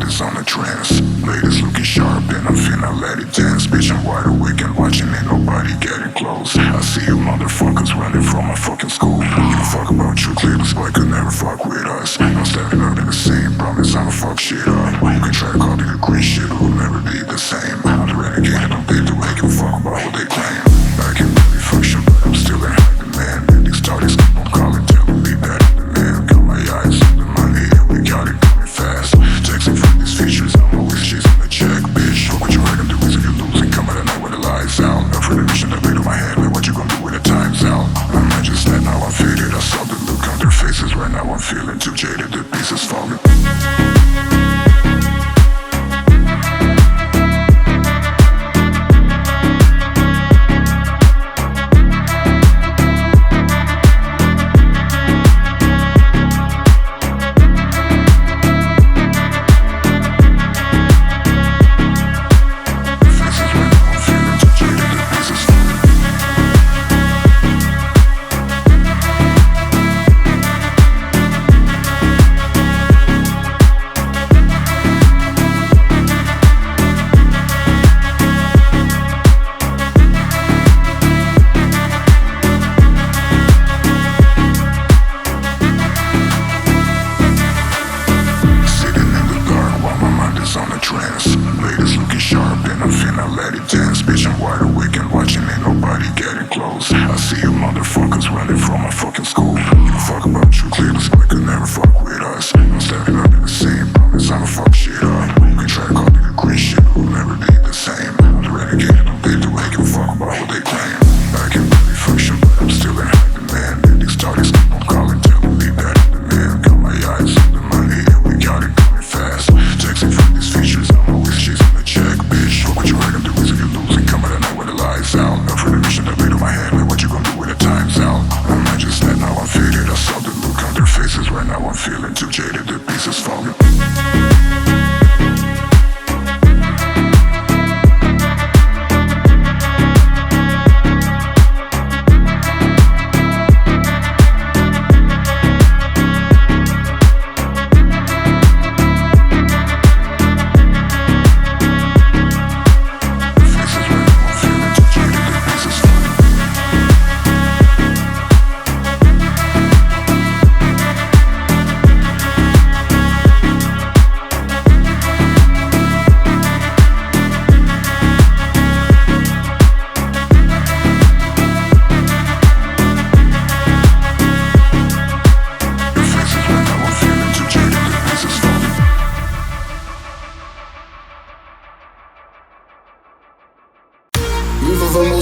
is on a trance. Ladies looking sharp and I'm finna let it dance. Bitch, I'm wide awake and watching, ain't nobody getting close. I see you motherfuckers running from my fucking school. Give a fuck about you, clearly, but could never fuck with us. I'm stepping up in the same, promise I'ma fuck shit up. You can try to copy the green shit, it will never be the same. I'm the renegade and I'm paid to make them fuck about what they claim. I can really function, but I'm still in high demand. And these starters keep on calling, telling me that I'm the man. Got my eyes on the money and we got it coming fast. Texting for these features, I'm always chasing the check, bitch. What you heard, I'm the reason you're losing. Come out at night with the lights out. Up for the mission, I paid on my head, man. What you gonna do when the time's out? I'm not just that, now I'm faded. I saw the look on their faces. Right now I'm feeling too jaded, the pieces falling.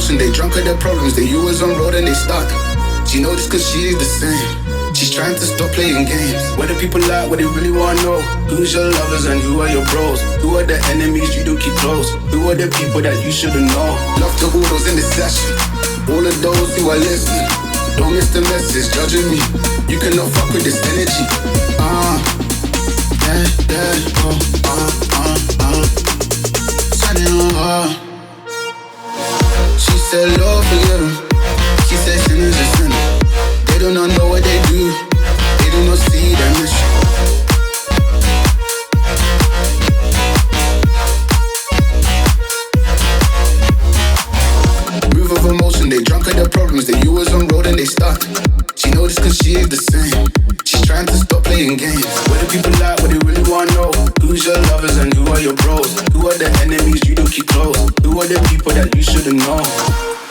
They drunk at their problems, they always on road and they stuck. She know this cause she is the same. She's trying to stop playing games. What do people like, what they really wanna know? Who's your lovers and who are your bros? Who are the enemies you don't keep close? Who are the people that you shouldn't know? Love to all those in the session, all of those who are listening. Don't miss the message, judging me. You cannot fuck with this energy. Signing on. She said, Lord, forgive them. She said, sinners are sinning. They do not know what they do. They do not see their mission. Move of emotion, they drunk at their problems. They always on road and they stuck. She know this cause she is the same. She's trying to stop playing games. What do people like, what they really wanna know? Who's your lovers and who are your bros? Who are the enemies you don't keep close? Who are the people that you shouldn't know?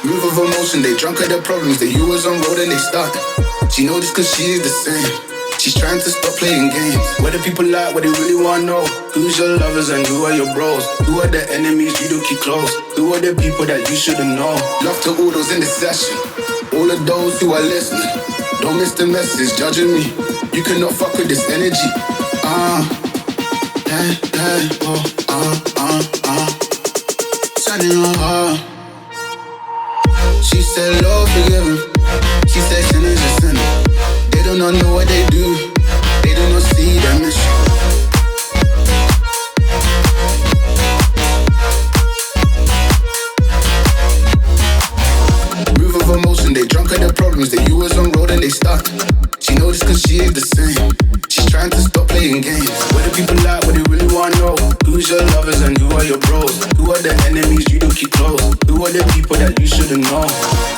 Move of emotion, they drunk at their problems. They always on road and they stuck. She know this cause she is the same. She's trying to stop playing games. What do people like, what they really wanna know? Who's your lovers and who are your bros? Who are the enemies you don't keep close? Who are the people that you shouldn't know? Love to all those in the session, all of those who are listening. Don't miss the message, judging me. You cannot fuck with this energy. Signing on her. She said, Lord, forgive him. She said, sinners are sinning. They do not know what they do. They do not see their mission. Move of emotion, they drunk at their problems. They always on road and they stuck. She know this cause she is the same. She's trying to stop playing games. What do people like, what they really wanna know? your lovers and who are your bros? Who are the enemies you do keep close? Who are the people that you shouldn't know?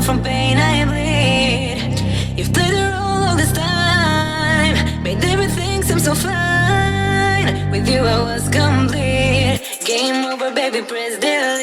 from pain I bleed. You've played the role all this time, made everything seem so fine. With you I was complete. Game over, baby, press delete.